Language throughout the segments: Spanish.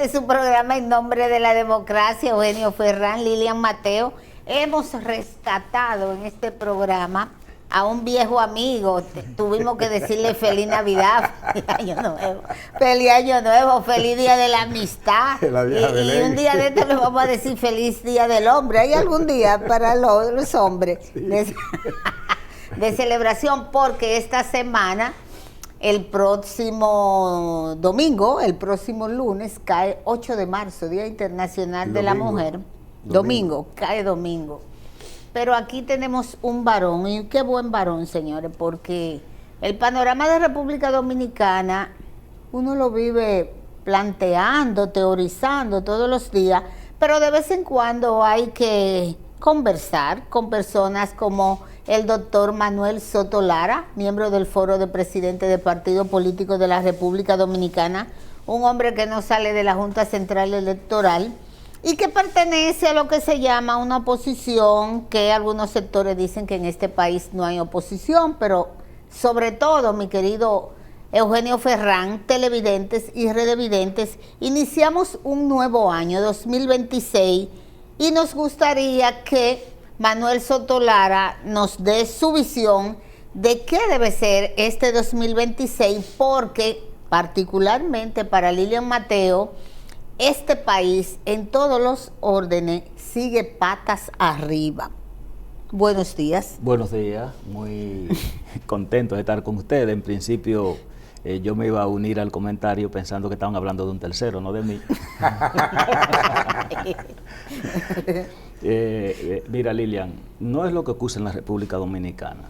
Este es su programa En Nombre de la Democracia. Eugenio Ferrán, Lilian Mateo. Hemos rescatado en este programa a un viejo amigo. Tuvimos que decirle feliz Navidad, feliz Año Nuevo, feliz Día de la Amistad. Y un día de esto le vamos a decir feliz Día del Hombre. ¿Hay algún día para los hombres de celebración? Porque esta semana, el próximo domingo, el próximo lunes, cae 8 de marzo, Día Internacional de la Mujer. Domingo, cae domingo. Pero aquí tenemos un varón, y qué buen varón, señores, porque el panorama de República Dominicana, uno lo vive planteando, teorizando todos los días, pero de vez en cuando hay que conversar con personas como el doctor Manuel Soto Lara, miembro del Foro de Presidentes de Partidos Políticos de la República Dominicana, un hombre que no sale de la Junta Central Electoral, y que pertenece a lo que se llama una oposición, que algunos sectores dicen que en este país no hay oposición, pero sobre todo, mi querido Eugenio Ferrán, televidentes y redevidentes, iniciamos un nuevo año, 2026, y nos gustaría que Manuel Soto Lara nos dé su visión de qué debe ser este 2026, porque particularmente para Lilian Mateo, este país en todos los órdenes sigue patas arriba. Buenos días. Buenos días, muy contento de estar con ustedes. En principio yo me iba a unir al comentario pensando que estaban hablando de un tercero, no de mí. Mira, Lilian, no es lo que ocurre en la República Dominicana.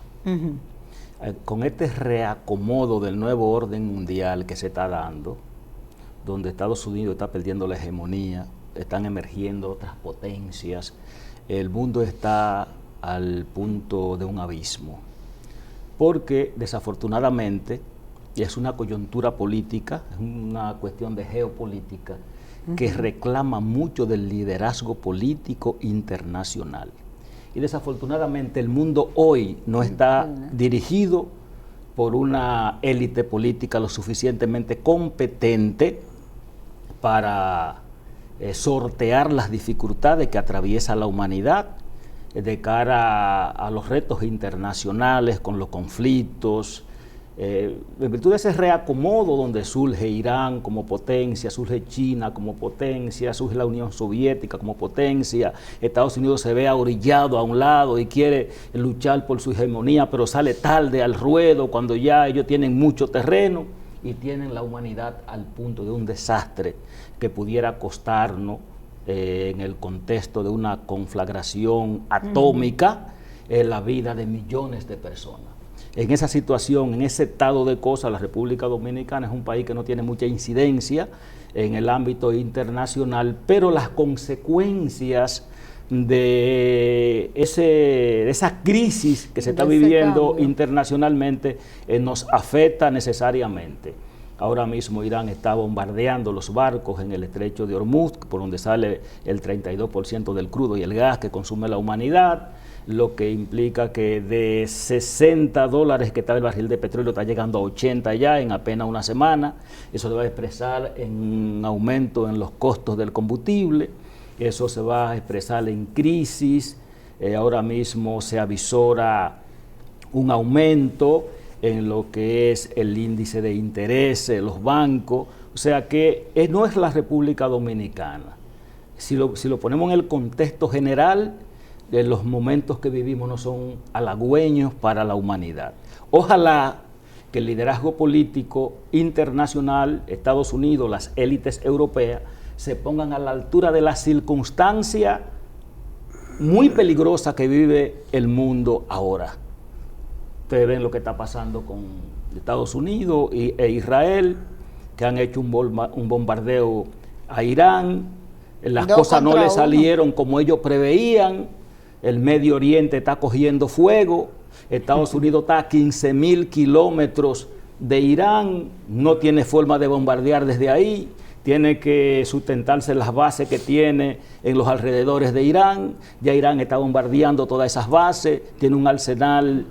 Con este reacomodo del nuevo orden mundial que se está dando, donde Estados Unidos está perdiendo la hegemonía, están emergiendo otras potencias, el mundo está al punto de un abismo, porque desafortunadamente es una coyuntura política, es una cuestión de geopolítica que reclama mucho del liderazgo político internacional. Y desafortunadamente el mundo hoy no está dirigido por una élite política lo suficientemente competente para sortear las dificultades que atraviesa la humanidad de cara a los retos internacionales, con los conflictos, en virtud de ese reacomodo donde surge Irán como potencia, surge China como potencia, surge la Unión Soviética como potencia, Estados Unidos se ve ahorillado a un lado y quiere luchar por su hegemonía, pero sale tarde al ruedo cuando ya ellos tienen mucho terreno y tienen la humanidad al punto de un desastre que pudiera costarnos en el contexto de una conflagración atómica la vida de millones de personas. En esa situación, en ese estado de cosas, la República Dominicana es un país que no tiene mucha incidencia en el ámbito internacional, pero las consecuencias de esa crisis que se está viviendo internacionalmente nos afecta necesariamente. Ahora mismo Irán está bombardeando los barcos en el estrecho de Hormuz, por donde sale el 32% del crudo y el gas que consume la humanidad, lo que implica que de $60 que estaba el barril de petróleo está llegando a 80 ya en apenas una semana. Eso se va a expresar en un aumento en los costos del combustible, eso se va a expresar en crisis. Ahora mismo se avisora un aumento en lo que es el índice de interés de los bancos, o sea que no es la República Dominicana. Si lo ponemos en el contexto general, los momentos que vivimos no son halagüeños para la humanidad. Ojalá que el liderazgo político internacional, Estados Unidos, las élites europeas, se pongan a la altura de la circunstancia muy peligrosa que vive el mundo ahora. Ustedes ven lo que está pasando con Estados Unidos e Israel, que han hecho un bombardeo a Irán, las cosas no le salieron como ellos preveían, el Medio Oriente está cogiendo fuego, Estados Unidos está a 15.000 kilómetros de Irán, no tiene forma de bombardear desde ahí, tiene que sustentarse las bases que tiene en los alrededores de Irán, ya Irán está bombardeando todas esas bases, tiene un arsenal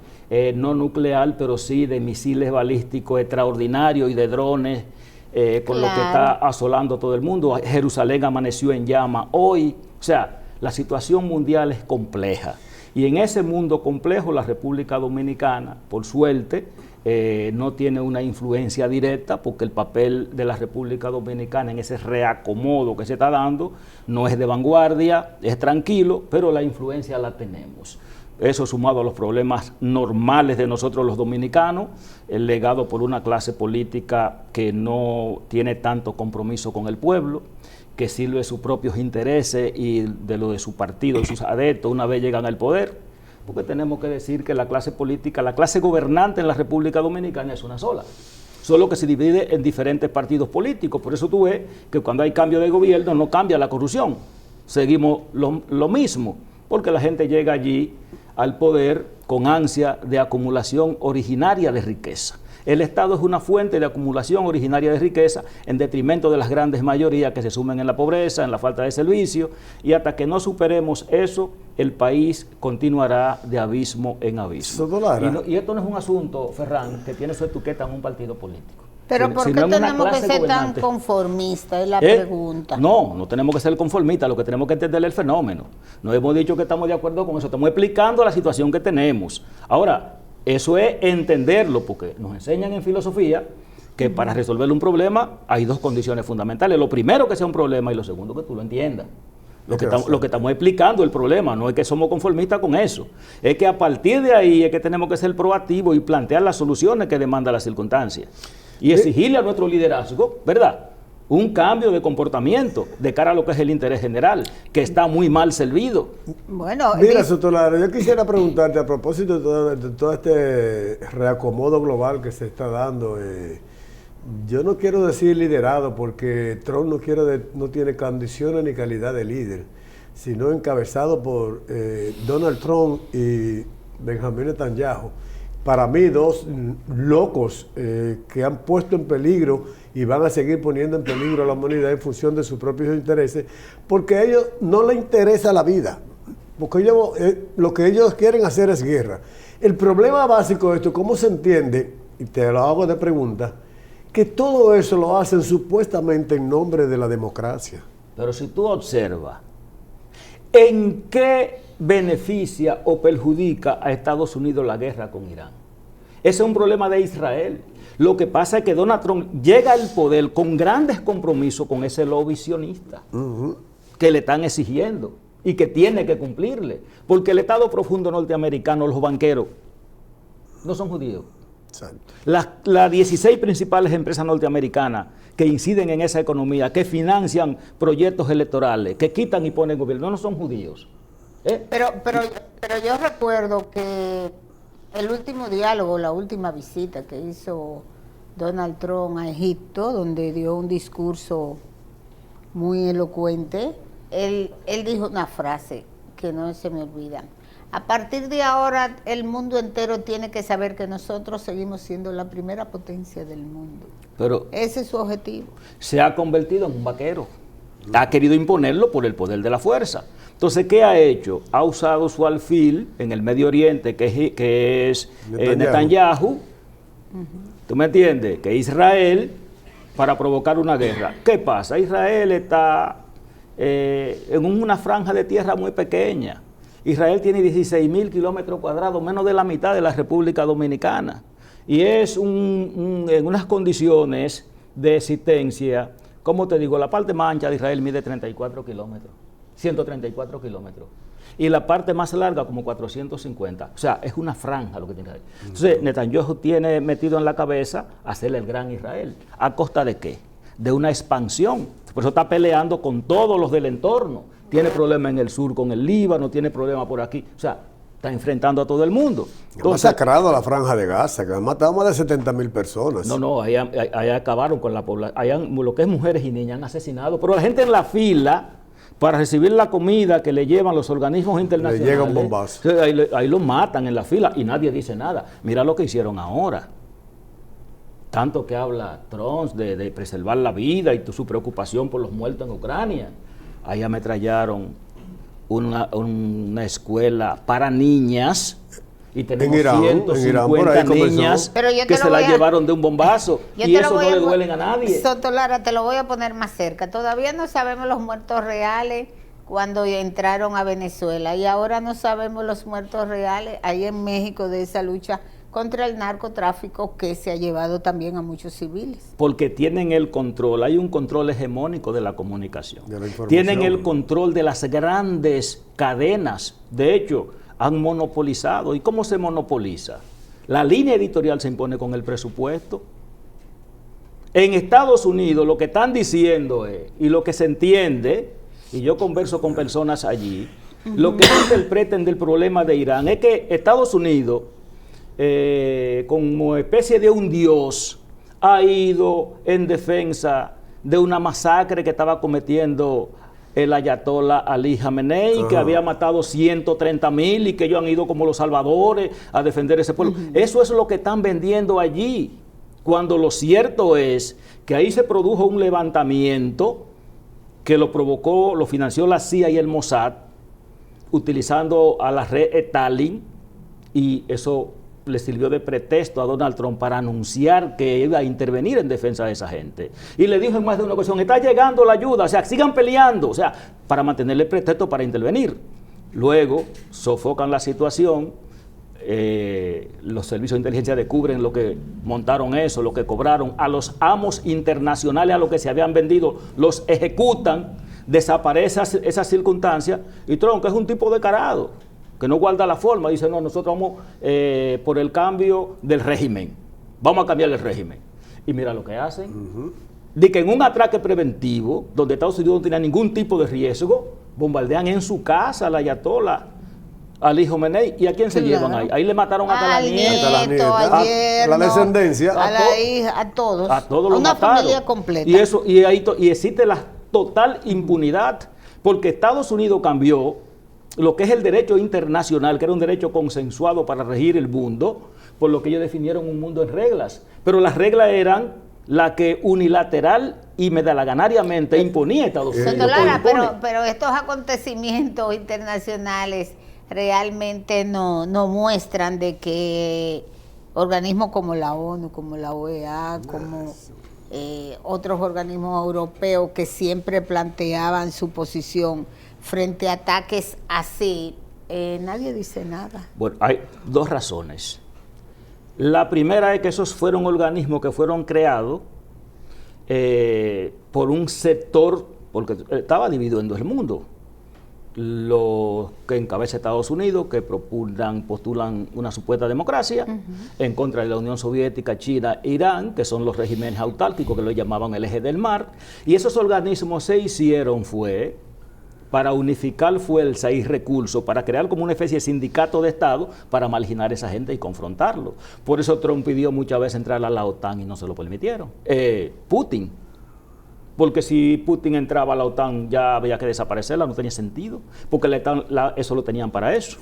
no nuclear, pero sí de misiles balísticos extraordinarios y de drones con lo que está asolando todo el mundo. Jerusalén amaneció en llama hoy. O sea, la situación mundial es compleja. Y en ese mundo complejo, la República Dominicana, por suerte, no tiene una influencia directa, porque el papel de la República Dominicana en ese reacomodo que se está dando no es de vanguardia, es tranquilo, pero la influencia la tenemos. Eso sumado a los problemas normales de nosotros los dominicanos, el legado por una clase política que no tiene tanto compromiso con el pueblo, que sirve de sus propios intereses y de lo de su partido y sus adeptos una vez llegan al poder, porque tenemos que decir que la clase política, la clase gobernante en la República Dominicana es una sola, solo que se divide en diferentes partidos políticos. Por eso tú ves que cuando hay cambio de gobierno no cambia la corrupción, seguimos lo mismo, porque la gente llega allí al poder con ansia de acumulación originaria de riqueza. El Estado es una fuente de acumulación originaria de riqueza en detrimento de las grandes mayorías que se sumen en la pobreza, en la falta de servicio, y hasta que no superemos eso, el país continuará de abismo en abismo. Y esto no es un asunto, Ferran, que tiene su etiqueta en un partido político. Pero ¿por qué tenemos que ser tan conformistas? Es la pregunta. No tenemos que ser conformistas, lo que tenemos que entender es el fenómeno. No hemos dicho que estamos de acuerdo con eso, estamos explicando la situación que tenemos. Ahora, eso es entenderlo, porque nos enseñan en filosofía que para resolver un problema hay dos condiciones fundamentales. Lo primero, que sea un problema, y lo segundo, que tú lo entiendas. Lo que estamos explicando el problema, no es que somos conformistas con eso, es que a partir de ahí es que tenemos que ser proactivos y plantear las soluciones que demanda la circunstancia. Y exigirle a nuestro liderazgo, ¿verdad?, un cambio de comportamiento de cara a lo que es el interés general, que está muy mal servido. Bueno, mira, Sotolaro, yo quisiera preguntarte a propósito de todo este reacomodo global que se está dando. Yo no quiero decir liderado, porque Trump no tiene condiciones ni calidad de líder, sino encabezado por Donald Trump y Benjamín Netanyahu. Para mí, dos locos que han puesto en peligro y van a seguir poniendo en peligro a la humanidad en función de sus propios intereses, porque a ellos no les interesa la vida, porque lo que ellos quieren hacer es guerra. El problema básico de esto, ¿cómo se entiende? Y te lo hago de pregunta, que todo eso lo hacen supuestamente en nombre de la democracia. Pero si tú observas, ¿en qué beneficia o perjudica a Estados Unidos la guerra con Irán? Ese es un problema de Israel. Lo que pasa es que Donald Trump llega al poder con grandes compromisos con ese lobby sionista que le están exigiendo y que tiene que cumplirle, porque el Estado profundo norteamericano, los banqueros, no son judíos. Las 16 principales empresas norteamericanas que inciden en esa economía, que financian proyectos electorales, que quitan y ponen gobierno, no son judíos. Pero yo recuerdo que el último diálogo, la última visita que hizo Donald Trump a Egipto, donde dio un discurso muy elocuente, él dijo una frase que no se me olvida. A partir de ahora, el mundo entero tiene que saber que nosotros seguimos siendo la primera potencia del mundo. Pero ese es su objetivo. Se ha convertido en un vaquero. Ha querido imponerlo por el poder de la fuerza. Entonces, ¿qué ha hecho? Ha usado su alfil en el Medio Oriente, que es Netanyahu. ¿Tú me entiendes? Que Israel, para provocar una guerra. ¿Qué pasa? Israel está en una franja de tierra muy pequeña. Israel tiene 16.000 kilómetros cuadrados, menos de la mitad de la República Dominicana. Y es en unas condiciones de existencia, como te digo, la parte más ancha de Israel mide 34 kilómetros, 134 kilómetros. Y la parte más larga como 450. O sea, es una franja lo que tiene Israel. Entonces, Netanyahu tiene metido en la cabeza hacerle el gran Israel. ¿A costa de qué? De una expansión. Por eso está peleando con todos los del entorno. Tiene problemas en el sur con el Líbano, tiene problemas por aquí. O sea, está enfrentando a todo el mundo. Ha masacrado a la franja de Gaza, que ha matado más de 70.000 personas. No, ahí acabaron con la población. Lo que es mujeres y niñas han asesinado. Pero la gente en la fila para recibir la comida que le llevan los organismos internacionales, le llega un bombazo. Ahí lo matan en la fila y nadie dice nada. Mira lo que hicieron ahora. Tanto que habla Trump de preservar la vida y su preocupación por los muertos en Ucrania. Ahí ametrallaron una escuela para niñas Y tenemos En Irán, 150 por ahí niñas que se la llevaron de un bombazo. Y eso no le duelen a nadie. Soto Lara, te lo voy a poner más cerca. Todavía no sabemos los muertos reales cuando entraron a Venezuela. Y ahora no sabemos los muertos reales ahí en México de esa lucha contra el narcotráfico que se ha llevado también a muchos civiles. Porque tienen el control, hay un control hegemónico de la comunicación. De la información. Tienen el control de las grandes cadenas. De hecho, han monopolizado. ¿Y cómo se monopoliza? La línea editorial se impone con el presupuesto. En Estados Unidos lo que están diciendo es, y lo que se entiende, y yo converso con personas allí, lo que interpreten del problema de Irán es que Estados Unidos, como especie de un dios, ha ido en defensa de una masacre que estaba cometiendo el ayatollah Ali Khamenei, que había matado 130,000 y que ellos han ido como los salvadores a defender ese pueblo. Eso es lo que están vendiendo allí, cuando lo cierto es que ahí se produjo un levantamiento que lo provocó, lo financió la CIA y el Mossad, utilizando a la red Stalin, y eso le sirvió de pretexto a Donald Trump para anunciar que iba a intervenir en defensa de esa gente. Y le dijo en más de una ocasión, está llegando la ayuda, o sea, sigan peleando, o sea, para mantenerle pretexto para intervenir. Luego sofocan la situación, los servicios de inteligencia descubren lo que montaron eso, lo que cobraron, a los amos internacionales a los que se habían vendido, los ejecutan, desaparece esas circunstancias, y Trump, que es un tipo descarado, que no guarda la forma, dice, no, nosotros vamos por el cambio del régimen, vamos a cambiar el régimen. Y mira lo que hacen, de que en un atraque preventivo, donde Estados Unidos no tenía ningún tipo de riesgo, bombardean en su casa al ayatollah Ali Khamenei. ¿Y a quién se llevan ahí? Ahí le mataron hasta la nieta, la descendencia, a la hija, a todos. A todos los una mataron. Familia completa. Y existe la total impunidad, porque Estados Unidos cambió lo que es el derecho internacional, que era un derecho consensuado para regir el mundo, por lo que ellos definieron un mundo en reglas. Pero las reglas eran la que unilateral y medalaganariamente imponía Estados Unidos. Pero estos acontecimientos internacionales realmente no muestran de que organismos como la ONU, como la OEA, como otros organismos europeos que siempre planteaban su posición frente a ataques así, nadie dice nada. Bueno, hay dos razones. La primera es que esos fueron organismos que fueron creados por un sector, porque estaba dividido en dos el mundo. Los que encabeza Estados Unidos, que postulan una supuesta democracia, en contra de la Unión Soviética, China e Irán, que son los regímenes autárquicos, que lo llamaban el eje del mar. Y esos organismos se hicieron para unificar fuerza y recursos, para crear como una especie de sindicato de Estado para marginar a esa gente y confrontarlo. Por eso Trump pidió muchas veces entrar a la OTAN y no se lo permitieron. Putin, porque si Putin entraba a la OTAN ya había que desaparecerla, no tenía sentido, porque eso lo tenían para eso.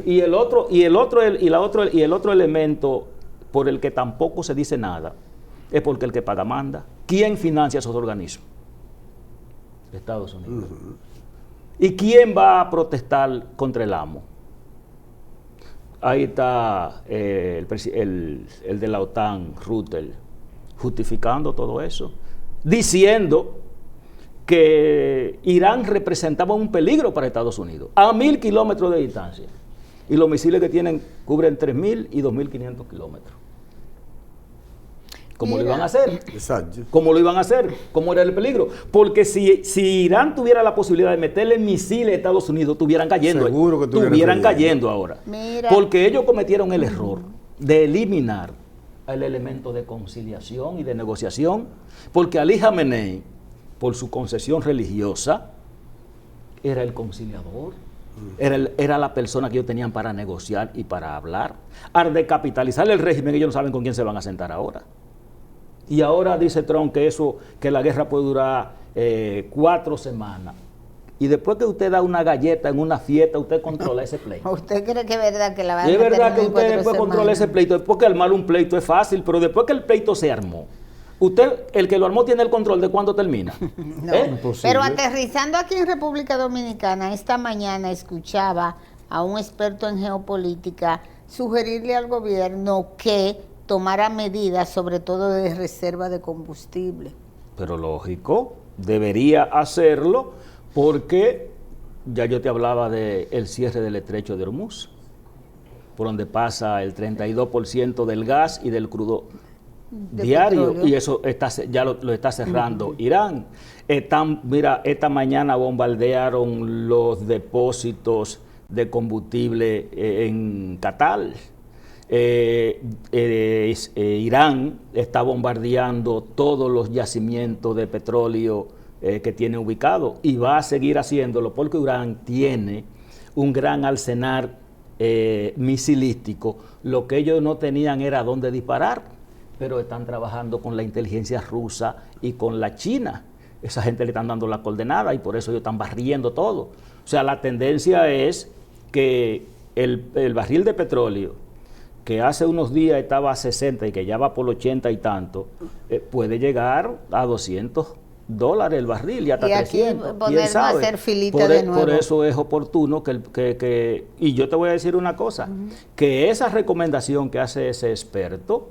Y el otro elemento por el que tampoco se dice nada es porque el que paga manda. ¿Quién financia esos organismos? Estados Unidos. ¿Y quién va a protestar contra el amo? Ahí está el de la OTAN, Rutte, justificando todo eso, diciendo que Irán representaba un peligro para Estados Unidos, a 1,000 kilómetros de distancia. Y los misiles que tienen cubren 3,000 y 2,500 kilómetros. ¿Cómo lo iban a hacer? Exacto. ¿Cómo lo iban a hacer? ¿Cómo era el peligro? Porque si Irán tuviera la posibilidad de meterle misiles a Estados Unidos, estuvieran cayendo. Seguro que estuvieran cayendo ahora. Mira. Porque ellos cometieron el error de eliminar el elemento de conciliación y de negociación, porque Ali Khamenei, por su concesión religiosa, era el conciliador. Era la persona que ellos tenían para negociar y para hablar. Al decapitalizar el régimen, ellos no saben con quién se van a sentar ahora. Y ahora dice Trump que la guerra puede durar 4 semanas. Y después que usted da una galleta en una fiesta, usted controla ese pleito. ¿Usted cree que es verdad que la va a Es meter verdad que en usted después controla ese pleito. Después que armar un pleito es fácil, pero después que el pleito se armó, usted, el que lo armó, tiene el control de cuándo termina. No, pero aterrizando aquí en República Dominicana, esta mañana escuchaba a un experto en geopolítica sugerirle al gobierno que tomara medidas, sobre todo de reserva de combustible. Pero lógico, debería hacerlo porque ya yo te hablaba del cierre del estrecho de Hormuz, por donde pasa el 32% del gas y del crudo diario, petróleo. Y eso ya lo está cerrando Irán. Mira, esta mañana bombardearon los depósitos de combustible en Qatar. Irán está bombardeando todos los yacimientos de petróleo que tiene ubicado y va a seguir haciéndolo porque Irán tiene un gran arsenal misilístico. Lo que ellos no tenían era dónde disparar, pero están trabajando con la inteligencia rusa y con la China. Esa gente le están dando la coordenada y por eso ellos están barriendo todo. O sea, la tendencia es que el barril de petróleo, que hace unos días estaba a 60 y que ya va por 80 y tanto, puede llegar a $200 el barril y hasta 300. Aquí ponernos a hacer filita de nuevo. Por eso es oportuno y yo te voy a decir una cosa, que esa recomendación que hace ese experto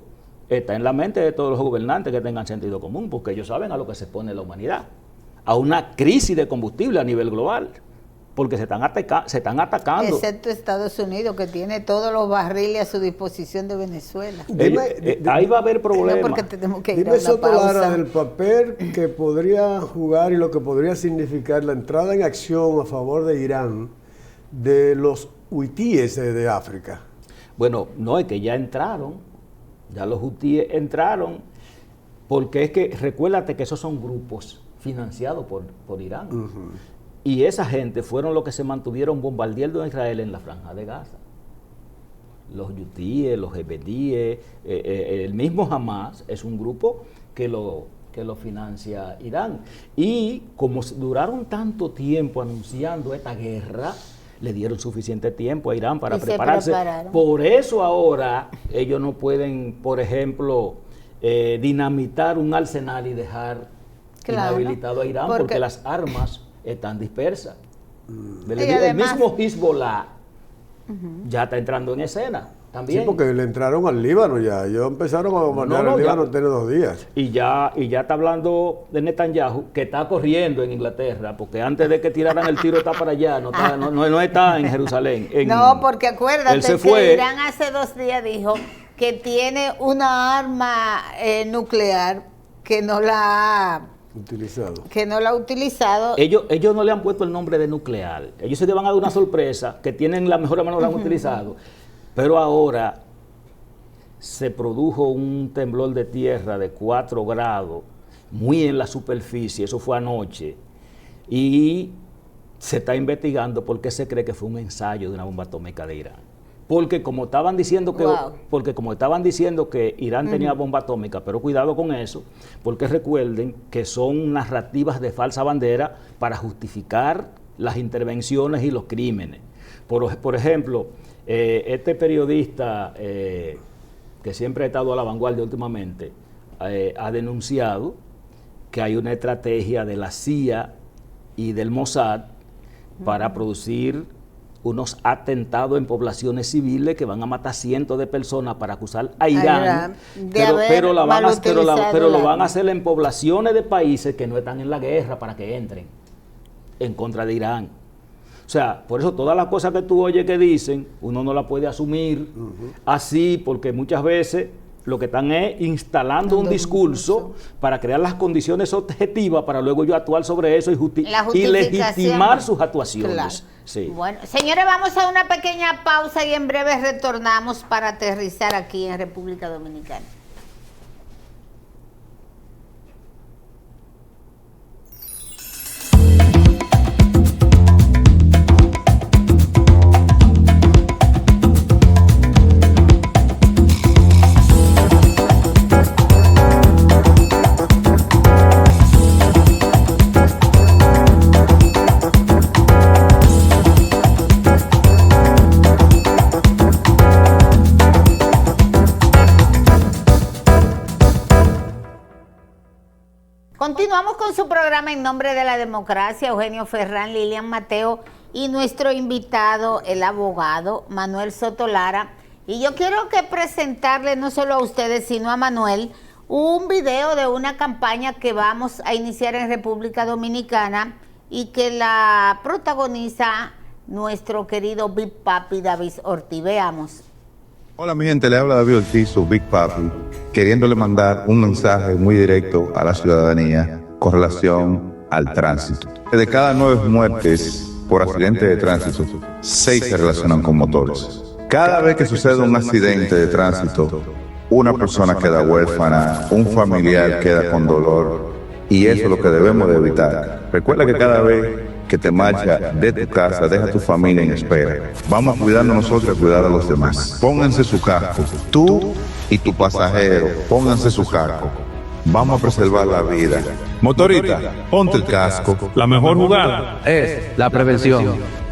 está en la mente de todos los gobernantes que tengan sentido común, porque ellos saben a lo que se pone la humanidad, a una crisis de combustible a nivel global, porque se están atacando. Excepto Estados Unidos, que tiene todos los barriles a su disposición de Venezuela. Ahí va a haber problemas. No, porque tenemos que ir dime, a una Sotolara, pausa. del papel que podría jugar y lo que podría significar la entrada en acción a favor de Irán de los hutíes de África. Bueno, no, es que ya entraron, ya los hutíes entraron, porque es que recuérdate que esos son grupos financiados por Irán. Y esa gente fueron los que se mantuvieron bombardeando a Israel en la Franja de Gaza. Los hutíes, los jebedíes, el mismo Hamas es un grupo que lo financia Irán. Y como duraron tanto tiempo anunciando esta guerra, le dieron suficiente tiempo a Irán para prepararse. Por eso ahora ellos no pueden, por ejemplo, dinamitar un arsenal y dejar inhabilitado a Irán porque las armas están dispersas. El mismo Hezbollah ya está entrando en escena también. Sí, porque le entraron al Líbano ya. Ellos empezaron a bombardear al Líbano tiene 2 días. Y ya está hablando de Netanyahu, que está corriendo en Inglaterra, porque antes de que tiraran el tiro está para allá, no está en Jerusalén. No, porque acuérdate se fue. Que Irán hace 2 días dijo que tiene una arma nuclear que no la ha utilizado. Ellos no le han puesto el nombre de nuclear. Ellos se te van a dar una sorpresa que tienen la mejor mano, lo han utilizado. Pero ahora se produjo un temblor de tierra de 4 grados, muy en la superficie, eso fue anoche, y se está investigando por qué se cree que fue un ensayo de una bomba atómica de Irán. Porque como estaban diciendo que Irán tenía bomba atómica, pero cuidado con eso, porque recuerden que son narrativas de falsa bandera para justificar las intervenciones y los crímenes. Por ejemplo, este periodista que siempre ha estado a la vanguardia últimamente ha denunciado que hay una estrategia de la CIA y del Mossad para producir unos atentados en poblaciones civiles que van a matar cientos de personas para acusar a Irán, pero lo van a hacer en poblaciones de países que no están en la guerra para que entren en contra de Irán. O sea, por eso todas las cosas que tú oyes que dicen, uno no las puede asumir así, porque muchas veces lo que están es instalando un discurso para crear las condiciones objetivas para luego yo actuar sobre eso y legitimar sus actuaciones. Claro. Sí. Bueno, señores, vamos a una pequeña pausa y en breve retornamos para aterrizar aquí en República Dominicana. Continuamos con su programa En Nombre de la Democracia, Eugenio Ferrán, Lilian Mateo y nuestro invitado, el abogado Manuel Soto Lara. Y yo quiero que presentarle no solo a ustedes, sino a Manuel, un video de una campaña que vamos a iniciar en República Dominicana y que la protagoniza nuestro querido Big Papi David Ortiz. Veamos. Hola mi gente, le habla David Ortiz, su Big Papi, queriéndole mandar un mensaje muy directo a la ciudadanía con relación al tránsito. De cada 9 muertes por accidente de tránsito, 6 se relacionan con motores. Cada vez que sucede un accidente de tránsito, una persona queda huérfana, un familiar queda con dolor, y eso es lo que debemos de evitar. Recuerda que cada vez que te marchas de tu casa, deja a tu familia en espera. Vamos a cuidarnos nosotros y a cuidar a los demás. Pónganse su casco, tú y tu pasajero, pónganse su casco. Vamos a preservar la vida. Motorista, ponte el casco. La mejor jugada es la prevención.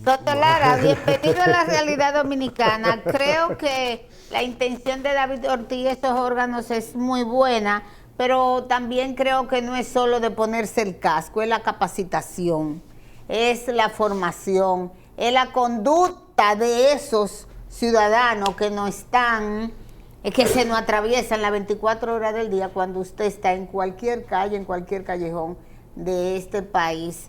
Doctor Lara, bienvenido a la realidad dominicana. Creo que la intención de David Ortiz y estos órganos es muy buena, pero también creo que no es solo de ponerse el casco, es la capacitación, es la formación, es la conducta de esos ciudadanos que no están, que se nos atraviesan las 24 horas del día cuando usted está en cualquier calle, en cualquier callejón de este país.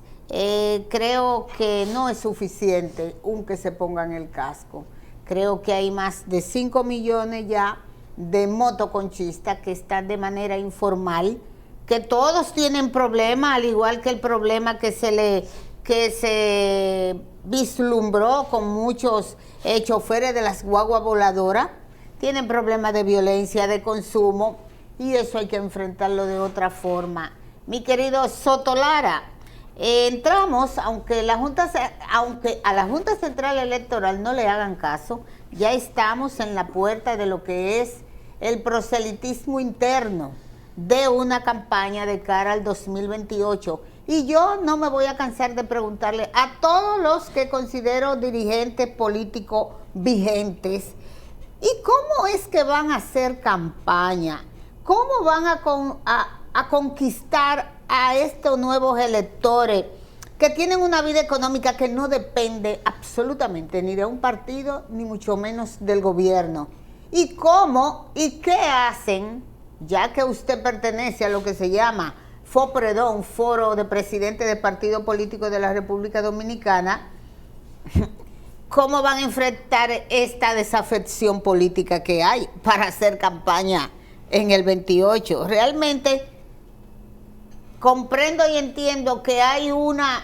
Creo que no es suficiente que se pongan el casco. Creo que hay más de 5 millones ya de motoconchistas que están de manera informal, que todos tienen problemas, al igual que el problema que se vislumbró con muchos choferes de las guaguas voladoras. Tienen problemas de violencia, de consumo, y eso hay que enfrentarlo de otra forma. Mi querido Soto Lara, entramos, aunque a la Junta Central Electoral no le hagan caso, ya estamos en la puerta de lo que es el proselitismo interno de una campaña de cara al 2028. Y yo no me voy a cansar de preguntarle a todos los que considero dirigentes políticos vigentes, ¿y cómo es que van a hacer campaña? ¿Cómo van a conquistar a estos nuevos electores que tienen una vida económica que no depende absolutamente ni de un partido, ni mucho menos del gobierno? ¿Y cómo y qué hacen, ya que usted pertenece a lo que se llama FOPREDON, Foro de Presidentes de Partidos Políticos de la República Dominicana? ¿Cómo van a enfrentar esta desafección política que hay para hacer campaña en el 28? Realmente comprendo y entiendo que hay una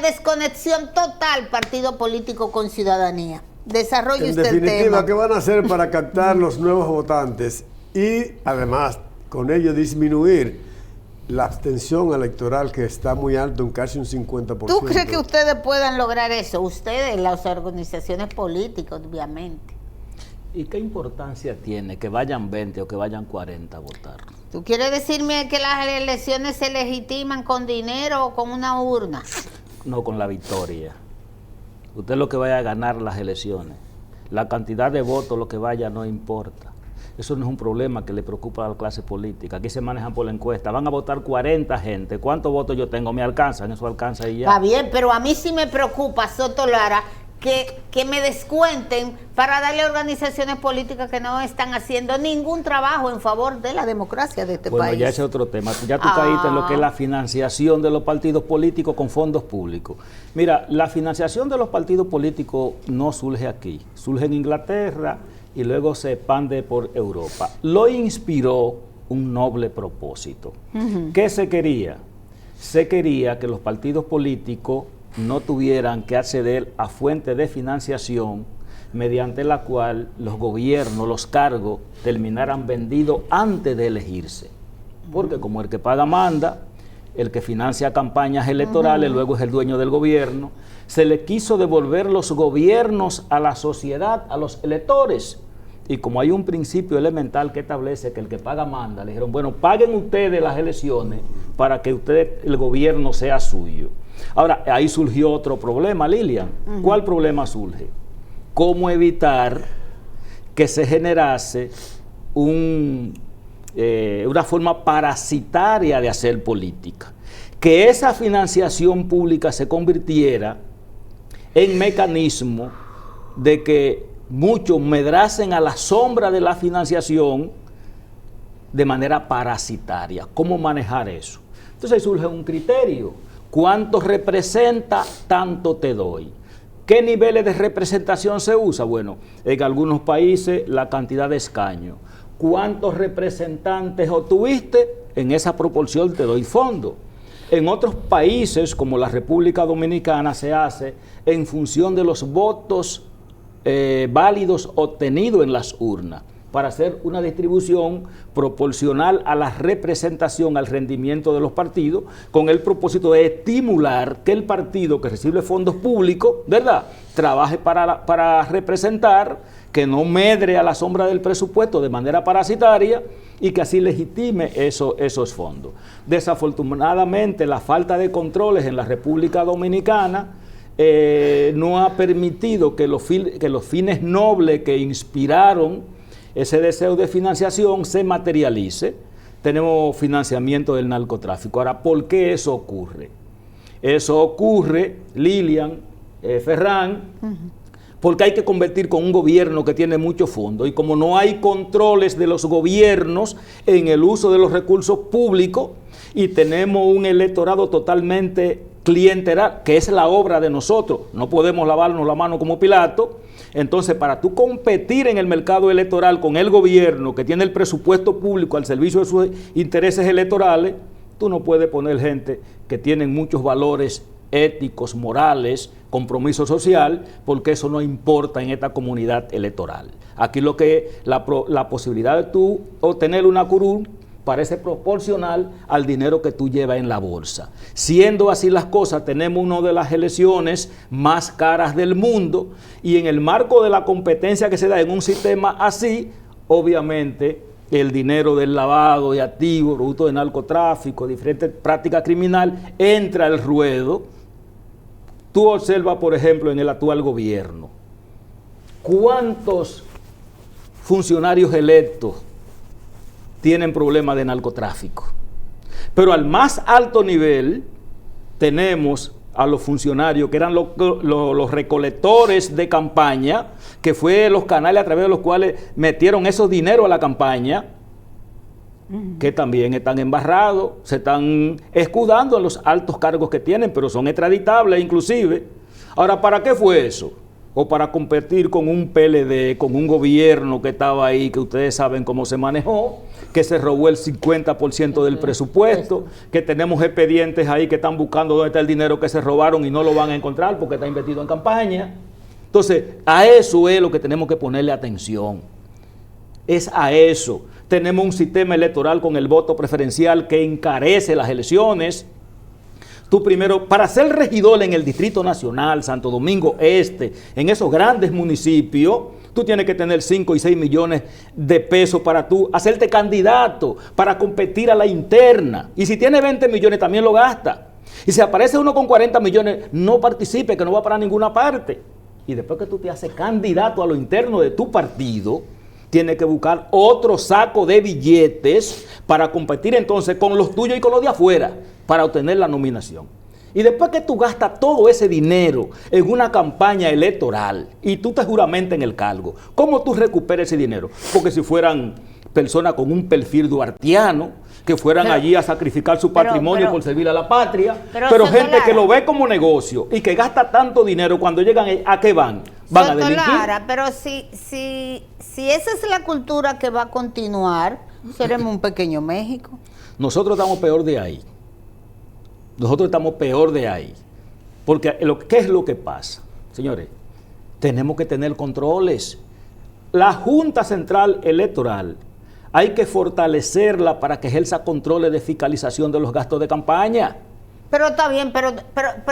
desconexión total partido político con ciudadanía. Desarrolle usted el tema. En definitiva, ¿qué van a hacer para captar los nuevos votantes y además con ello disminuir la abstención electoral que está muy alto, en casi un 50%? ¿Tú crees que ustedes puedan lograr eso? Ustedes, las organizaciones políticas, obviamente. ¿Y qué importancia tiene que vayan 20 o que vayan 40 a votar? ¿Tú quieres decirme que las elecciones se legitiman con dinero o con una urna? No, con la victoria. Usted lo que vaya a ganar las elecciones. La cantidad de votos, lo que vaya, no importa. Eso no es un problema que le preocupa a la clase política. Aquí se manejan por la encuesta. Van a votar 40 gente. ¿Cuántos votos yo tengo? ¿Me alcanzan? Eso alcanza y ya. Está bien, pero a mí sí me preocupa, Soto Lara, que me descuenten para darle a organizaciones políticas que no están haciendo ningún trabajo en favor de la democracia de este país. Bueno, ya ese es otro tema. Ya tú caíste en lo que es la financiación de los partidos políticos con fondos públicos. Mira, la financiación de los partidos políticos no surge aquí. Surge en Inglaterra y luego se expande por Europa. Lo inspiró un noble propósito. ¿Qué se quería? Se quería que los partidos políticos no tuvieran que acceder a fuentes de financiación mediante la cual los gobiernos, los cargos, terminaran vendidos antes de elegirse. Porque como el que paga manda, el que financia campañas electorales, luego es el dueño del gobierno, se le quiso devolver los gobiernos a la sociedad, a los electores. Y como hay un principio elemental que establece que el que paga manda, le dijeron, bueno, paguen ustedes las elecciones para que el gobierno sea suyo. Ahora, ahí surgió otro problema, Lilian. ¿Cuál problema surge? ¿Cómo evitar que se generase una forma parasitaria de hacer política? Que esa financiación pública se convirtiera en mecanismo de que muchos medracen a la sombra de la financiación de manera parasitaria. ¿Cómo manejar eso? Entonces ahí surge un criterio. ¿Cuánto representa? Tanto te doy. ¿Qué niveles de representación se usa? Bueno, en algunos países la cantidad de escaños. ¿Cuántos representantes obtuviste? En esa proporción te doy fondo. En otros países, como la República Dominicana, se hace en función de los votos válidos obtenidos en las urnas, para hacer una distribución proporcional a la representación, al rendimiento de los partidos, con el propósito de estimular que el partido que recibe fondos públicos, ¿verdad?, trabaje para representar, que no medre a la sombra del presupuesto de manera parasitaria y que así legitime esos fondos. Desafortunadamente, la falta de controles en la República Dominicana no ha permitido que los fines nobles que inspiraron ese deseo de financiación se materialice. Tenemos financiamiento del narcotráfico. Ahora, ¿por qué eso ocurre? Eso ocurre, Lilian, Ferran, porque hay que convertir con un gobierno que tiene mucho fondo, y como no hay controles de los gobiernos en el uso de los recursos públicos, y tenemos un electorado totalmente clientelar, que es la obra de nosotros, no podemos lavarnos la mano como Pilato. Entonces, para tú competir en el mercado electoral con el gobierno que tiene el presupuesto público al servicio de sus intereses electorales, tú no puedes poner gente que tienen muchos valores éticos, morales, compromiso social, porque eso no importa en esta comunidad electoral. Aquí la posibilidad de tú obtener una curul parece proporcional al dinero que tú llevas en la bolsa. Siendo así las cosas, tenemos una de las elecciones más caras del mundo, y en el marco de la competencia que se da en un sistema así, obviamente el dinero del lavado de activos, producto de narcotráfico, diferentes prácticas criminales, entra al ruedo. Tú observas, por ejemplo, en el actual gobierno, ¿cuántos funcionarios electos tienen problemas de narcotráfico? Pero al más alto nivel tenemos a los funcionarios que eran los recolectores de campaña, que fue los canales a través de los cuales metieron esos dineros a la campaña, que también están embarrados, se están escudando en los altos cargos que tienen, pero son extraditables inclusive. Ahora, ¿para qué fue eso? O para competir con un PLD, con un gobierno que estaba ahí, que ustedes saben cómo se manejó, que se robó el 50% del presupuesto, que tenemos expedientes ahí que están buscando dónde está el dinero que se robaron y no lo van a encontrar porque está invertido en campaña. Entonces, a eso es lo que tenemos que ponerle atención. Es a eso. Tenemos un sistema electoral con el voto preferencial que encarece las elecciones. Tú primero, para ser regidor en el Distrito Nacional, Santo Domingo Este, en esos grandes municipios, tú tienes que tener 5 y 6 millones de pesos para tú hacerte candidato, para competir a la interna. Y si tienes 20 millones también lo gasta. Y si aparece uno con 40 millones, no participe, que no va para ninguna parte. Y después que tú te haces candidato a lo interno de tu partido, tienes que buscar otro saco de billetes para competir entonces con los tuyos y con los de afuera, para obtener la nominación. Y después que tú gastas todo ese dinero en una campaña electoral y tú te juramentas en el cargo, ¿cómo tú recuperas ese dinero? Porque si fueran personas con un perfil duartiano, que fueran allí a sacrificar su patrimonio por servir a la patria, pero gente que lo ve como negocio y que gasta tanto dinero, cuando llegan, ¿a qué van? Van a delinquir. Pero si esa es la cultura que va a continuar, seremos un pequeño México. Nosotros estamos peor de ahí. Nosotros estamos peor de ahí. Porque ¿qué es lo que pasa? Señores, tenemos que tener controles. La Junta Central Electoral hay que fortalecerla para que ejerza controles de fiscalización de los gastos de campaña. Pero está bien, pero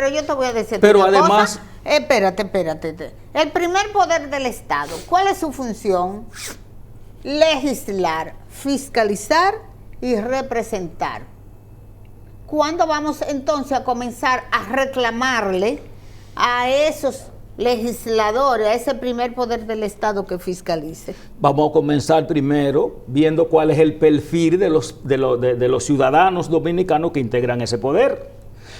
yo te voy a decir pero una además, cosa. Espérate. El primer poder del Estado, ¿cuál es su función? Legislar, fiscalizar y representar. ¿Cuándo vamos entonces a comenzar a reclamarle a esos legisladores, a ese primer poder del Estado que fiscalice? Vamos a comenzar primero viendo cuál es el perfil de los ciudadanos dominicanos que integran ese poder.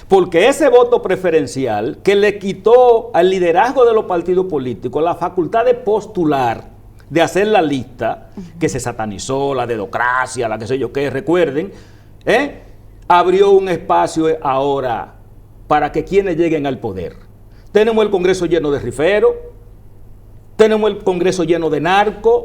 Porque ese voto preferencial que le quitó al liderazgo de los partidos políticos la facultad de postular, de hacer la lista, que se satanizó, la dedocracia, la que sé yo qué, recuerden, abrió un espacio ahora para que quienes lleguen al poder. Tenemos el Congreso lleno de riferos, tenemos el Congreso lleno de narcos.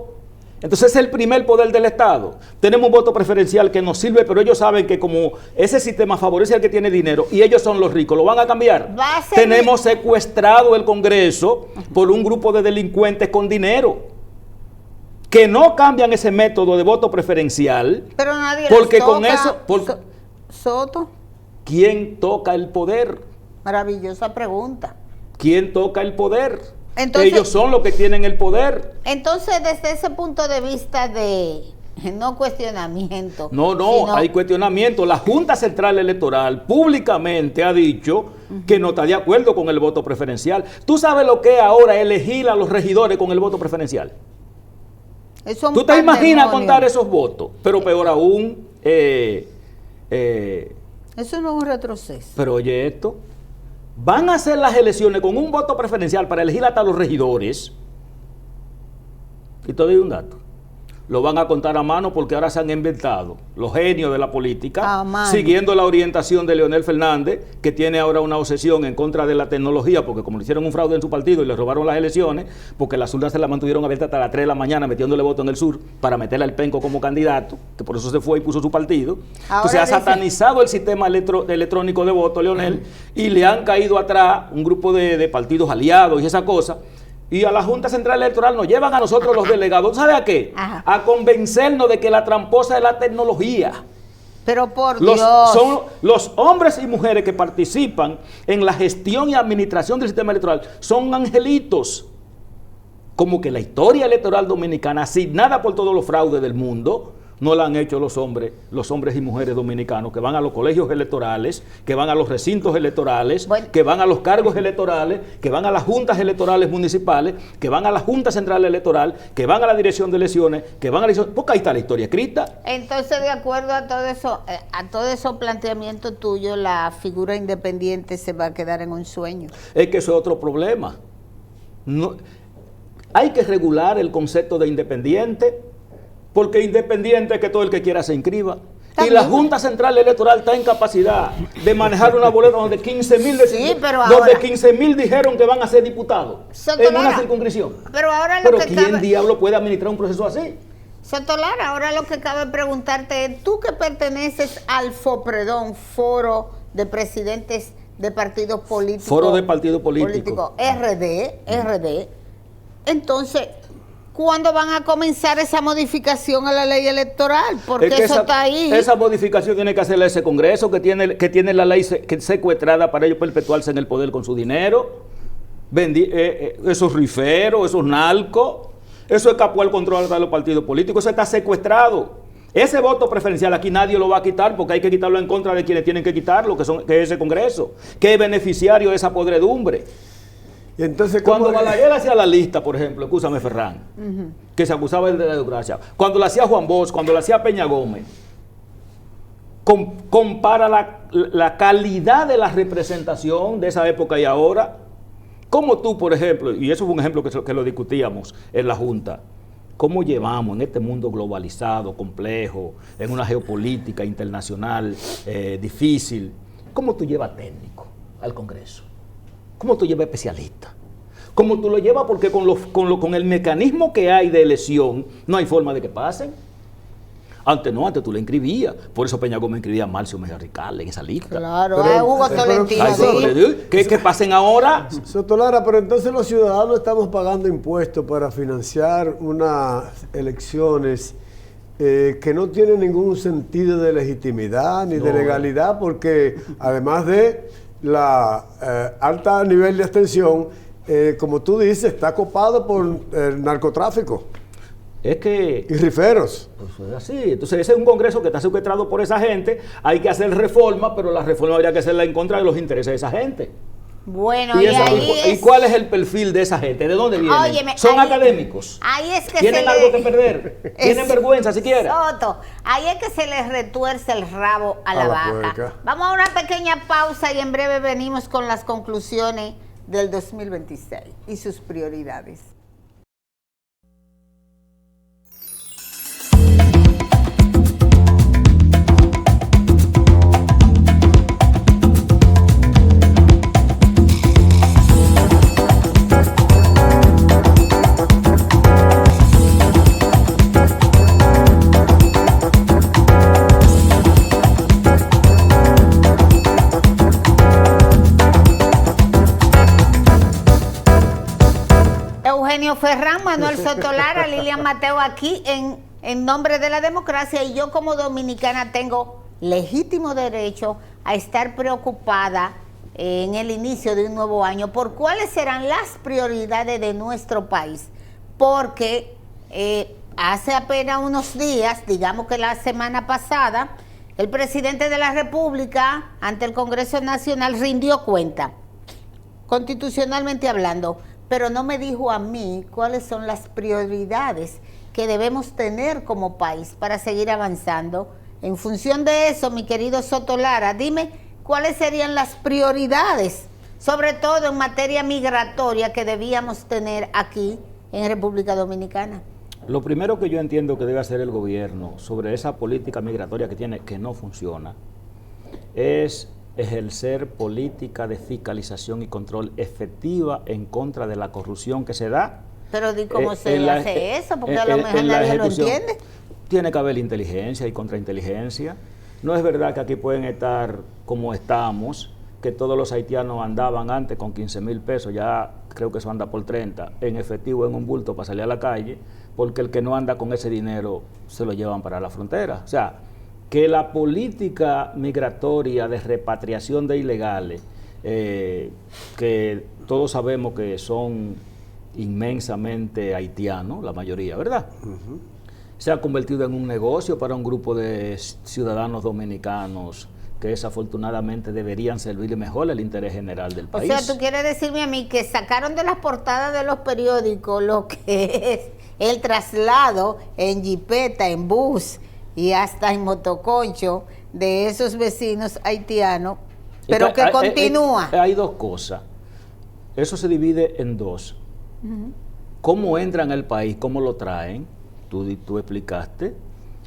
Entonces es el primer poder del Estado. Tenemos un voto preferencial que nos sirve, pero ellos saben que como ese sistema favorece al que tiene dinero y ellos son los ricos, ¿lo van a cambiar? Tenemos secuestrado el Congreso por un grupo de delincuentes con dinero que no cambian ese método de voto preferencial. Pero nadie porque toca. Con eso, Soto. ¿Quién toca el poder? Maravillosa pregunta. ¿Quién toca el poder? Entonces, ellos son los que tienen el poder. Entonces, desde ese punto de vista de no cuestionamiento. No, hay cuestionamiento. La Junta Central Electoral públicamente ha dicho que no está de acuerdo con el voto preferencial. ¿Tú sabes lo que es ahora elegir a los regidores con el voto preferencial? ¿Tú te imaginas contar esos votos? Pero peor aún, eso no es un retroceso. Pero oye esto, van a hacer las elecciones con un voto preferencial para elegir hasta los regidores. Y te doy un dato. Lo van a contar a mano porque ahora se han inventado los genios de la política, siguiendo la orientación de Leonel Fernández, que tiene ahora una obsesión en contra de la tecnología, porque como le hicieron un fraude en su partido y le robaron las elecciones, porque las urnas se las mantuvieron abiertas hasta las 3 de la mañana metiéndole voto en el sur para meterle al penco como candidato, que por eso se fue y puso su partido. Entonces ha satanizado el sistema electrónico de voto, Leonel, y le han caído atrás un grupo de partidos aliados y esa cosa. Y a la Junta Central Electoral nos llevan a nosotros los delegados, ¿sabe a qué? Ajá. A convencernos de que la tramposa es la tecnología. Pero por Dios. Son los hombres y mujeres que participan en la gestión y administración del sistema electoral, son angelitos. Como que la historia electoral dominicana, asignada por todos los fraudes del mundo, no la han hecho los hombres y mujeres dominicanos que van a los colegios electorales, que van a los recintos electorales, que van a los cargos electorales, que van a las juntas electorales municipales, que van a la Junta Central Electoral, que van a la Dirección de Elecciones, que van a la elección, porque ahí está la historia escrita. Entonces, de acuerdo a todo eso planteamiento tuyo, la figura independiente se va a quedar en un sueño. Es que eso es otro problema. No, hay que regular el concepto de independiente, porque independiente es que todo el que quiera se inscriba. Y la Junta Central Electoral está en capacidad de manejar una boleta donde 15.000 dijeron que van a ser diputados en una circunscripción. Pero ¿quién diablo puede administrar un proceso así? Sotolara, ahora lo que cabe preguntarte es, tú que perteneces al FOPREDON, Foro de Presidentes de Partidos Políticos. Foro de Partidos Políticos. RD. Entonces, ¿cuándo van a comenzar esa modificación a la ley electoral? Porque eso está ahí. Esa modificación tiene que hacerle ese Congreso que tiene la ley secuestrada para ellos perpetuarse en el poder con su dinero. Esos riferos, esos narcos, eso escapó al control de los partidos políticos, eso está secuestrado. Ese voto preferencial aquí nadie lo va a quitar porque hay que quitarlo en contra de quienes tienen que quitarlo, que es ese Congreso, que es beneficiario de esa podredumbre. Entonces, cuando Balaguer hacía la lista, por ejemplo, escúchame Ferran, que se acusaba de la democracia, cuando la hacía Juan Bosch, cuando la hacía Peña Gómez, compara la calidad de la representación de esa época y ahora, como tú, por ejemplo, y eso fue un ejemplo que lo discutíamos en la Junta, cómo llevamos en este mundo globalizado, complejo, en una geopolítica internacional difícil, cómo tú llevas técnico al Congreso. ¿Cómo tú llevas especialistas? ¿Cómo tú lo llevas? Porque con el mecanismo que hay de elección, no hay forma de que pasen. Antes tú le inscribías. Por eso Peña Gómez inscribía a Marcio Mejía Rical en esa lista. Claro, Hugo Tolentino. ¿Qué pasen ahora? Sotolara, pero entonces los ciudadanos estamos pagando impuestos para financiar unas elecciones que no tienen ningún sentido de legitimidad ni de legalidad, porque además de la alta nivel de abstención, como tú dices, está copado por el narcotráfico. Y riferos. Eso es así. Entonces ese es un Congreso que está secuestrado por esa gente. Hay que hacer reforma, pero la reforma habría que hacerla en contra de los intereses de esa gente. Bueno, ¿Y cuál es el perfil de esa gente? ¿De dónde vienen? Óyeme, ¿Son académicos? Ahí es que ¿Tienen algo que perder? ¿Tienen vergüenza siquiera? Soto, ahí es que se les retuerce el rabo a la vaca. puerca. Vamos a una pequeña pausa y en breve venimos con las conclusiones del 2026 y sus prioridades. Eugenio Ferrán, Manuel Soto Lara, Lilian Mateo aquí en nombre de la democracia, y yo como dominicana tengo legítimo derecho a estar preocupada en el inicio de un nuevo año por cuáles serán las prioridades de nuestro país, porque hace apenas unos días, digamos que la semana pasada, el presidente de la República ante el Congreso Nacional rindió cuenta, constitucionalmente hablando, pero no me dijo a mí cuáles son las prioridades que debemos tener como país para seguir avanzando. En función de eso, mi querido Soto Lara, dime cuáles serían las prioridades, sobre todo en materia migratoria, que debíamos tener aquí en República Dominicana. Lo primero que yo entiendo que debe hacer el gobierno sobre esa política migratoria que tiene, que no funciona, es ejercer política de fiscalización y control efectiva en contra de la corrupción que se da. Pero di cómo se hace eso, porque a lo mejor nadie lo entiende. Tiene que haber inteligencia y contrainteligencia. No es verdad que aquí pueden estar como estamos, que todos los haitianos andaban antes con 15,000 pesos, ya creo que eso anda por 30, en efectivo en un bulto para salir a la calle, porque el que no anda con ese dinero se lo llevan para la frontera. O sea, que la política migratoria de repatriación de ilegales, que todos sabemos que son inmensamente haitianos, la mayoría, ¿verdad? Se ha convertido en un negocio para un grupo de ciudadanos dominicanos que desafortunadamente deberían servirle mejor el interés general del país. O sea, tú quieres decirme a mí que sacaron de las portadas de los periódicos lo que es el traslado en jipeta, en bus y hasta en motoconcho de esos vecinos haitianos, pero que continúa. Hay dos cosas. Eso se divide en dos. ¿Cómo entran al país? ¿Cómo lo traen? Tú explicaste.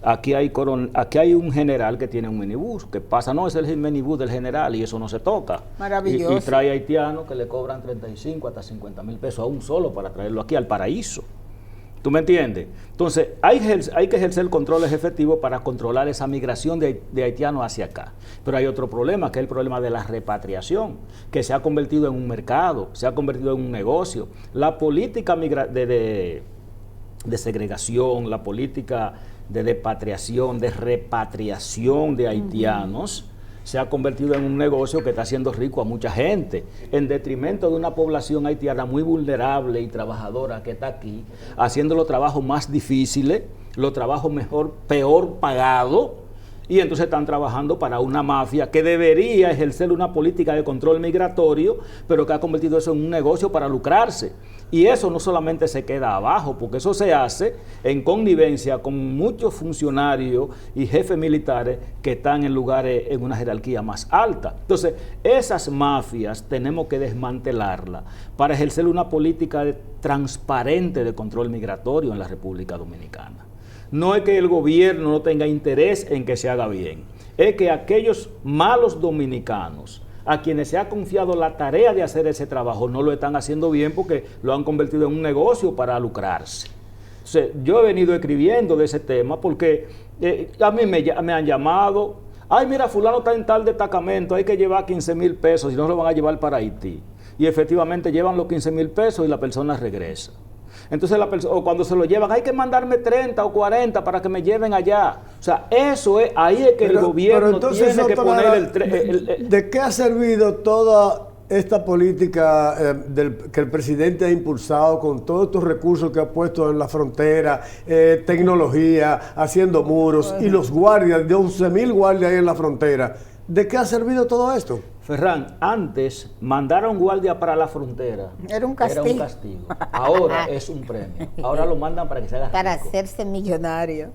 Aquí hay un general que tiene un minibús, que pasa, no, es el minibús del general y eso no se toca. Maravilloso. Y trae haitianos que le cobran 35 hasta 50,000 pesos a un solo para traerlo aquí al paraíso. ¿Tú me entiendes? Entonces, hay que ejercer controles efectivos para controlar esa migración de haitianos hacia acá. Pero hay otro problema, que es el problema de la repatriación, que se ha convertido en un mercado, se ha convertido en un negocio. La política de segregación, la política de repatriación de haitianos, se ha convertido en un negocio que está haciendo rico a mucha gente, en detrimento de una población haitiana muy vulnerable y trabajadora que está aquí, haciendo los trabajos más difíciles, los trabajos peor pagados, y entonces están trabajando para una mafia que debería ejercer una política de control migratorio, pero que ha convertido eso en un negocio para lucrarse. Y eso no solamente se queda abajo, porque eso se hace en connivencia con muchos funcionarios y jefes militares que están en lugares en una jerarquía más alta. Entonces, esas mafias tenemos que desmantelarlas para ejercer una política transparente de control migratorio en la República Dominicana. No es que el gobierno no tenga interés en que se haga bien, es que aquellos malos dominicanos a quienes se ha confiado la tarea de hacer ese trabajo no lo están haciendo bien porque lo han convertido en un negocio para lucrarse. Entonces, yo he venido escribiendo de ese tema porque a mí me han llamado, ay, mira, fulano está en tal destacamento, hay que llevar 15,000 pesos y no lo van a llevar para Haití. Y efectivamente llevan los 15,000 pesos y la persona regresa. Entonces, o cuando se lo llevan, hay que mandarme 30 o 40 para que me lleven allá. O sea, eso es, ahí es que el gobierno tiene que poner ¿De qué ha servido toda esta política que el presidente ha impulsado con todos estos recursos que ha puesto en la frontera, tecnología, haciendo muros y los guardias, de 11,000 guardias ahí en la frontera? ¿De qué ha servido todo esto? Ferran, antes mandar a un guardia para la frontera Era un castigo. Ahora es un premio. Ahora lo mandan para que se haga Para rico. hacerse millonario.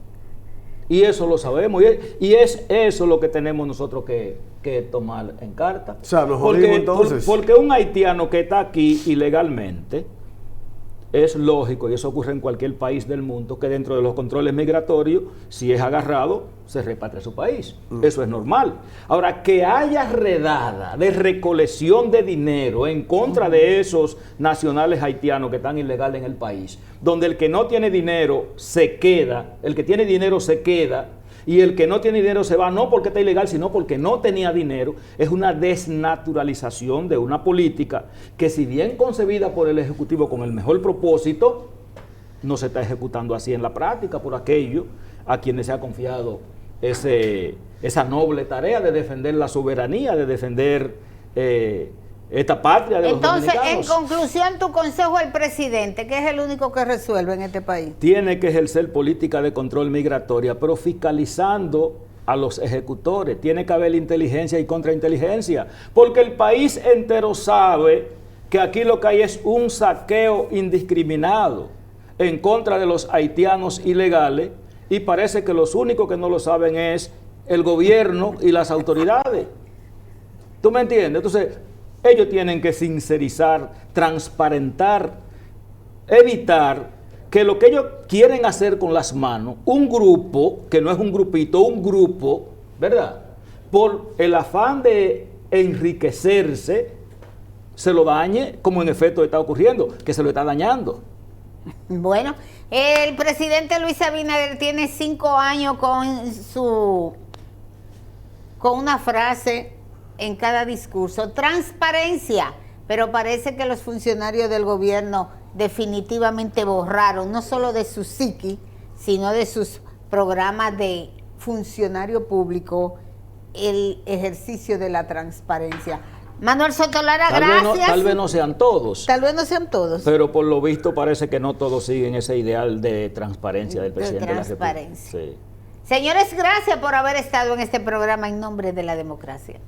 Y eso lo sabemos. Y es eso lo que tenemos nosotros que tomar en carta. O sea, nos jodimos entonces. Porque un haitiano que está aquí ilegalmente, es lógico, y eso ocurre en cualquier país del mundo, que dentro de los controles migratorios, si es agarrado, se repatria a su país. Eso es normal. Ahora, que haya redada de recolección de dinero en contra de esos nacionales haitianos que están ilegales en el país, donde el que no tiene dinero se queda, el que tiene dinero se queda, y el que no tiene dinero se va no porque está ilegal, sino porque no tenía dinero, es una desnaturalización de una política que, si bien concebida por el Ejecutivo con el mejor propósito, no se está ejecutando así en la práctica por aquello a quienes se ha confiado esa noble tarea de defender la soberanía, de defender esta patria de Entonces, los dominicanos. en conclusión, tu consejo al presidente, que es el único que resuelve en este país. Tiene que ejercer política de control migratoria, pero fiscalizando a los ejecutores. Tiene que haber inteligencia y contrainteligencia, porque el país entero sabe que aquí lo que hay es un saqueo indiscriminado en contra de los haitianos ilegales, y parece que los únicos que no lo saben es el gobierno y las autoridades. ¿Tú me entiendes? Entonces, ellos tienen que sincerizar, transparentar, evitar que lo que ellos quieren hacer con las manos, un grupo, que no es un grupito, un grupo, ¿verdad? Por el afán de enriquecerse, se lo dañe, como en efecto está ocurriendo, que se lo está dañando. Bueno, el presidente Luis Abinader tiene 5 años con una frase en cada discurso: transparencia, pero parece que los funcionarios del gobierno definitivamente borraron, no solo de su psiqui, sino de sus programas de funcionario público, el ejercicio de la transparencia. Manuel Sotolara, gracias. Tal vez no sean todos. Tal vez no sean todos. Pero por lo visto parece que no todos siguen ese ideal de transparencia del presidente de la República. Sí. Señores, gracias por haber estado en este programa En Nombre de la Democracia.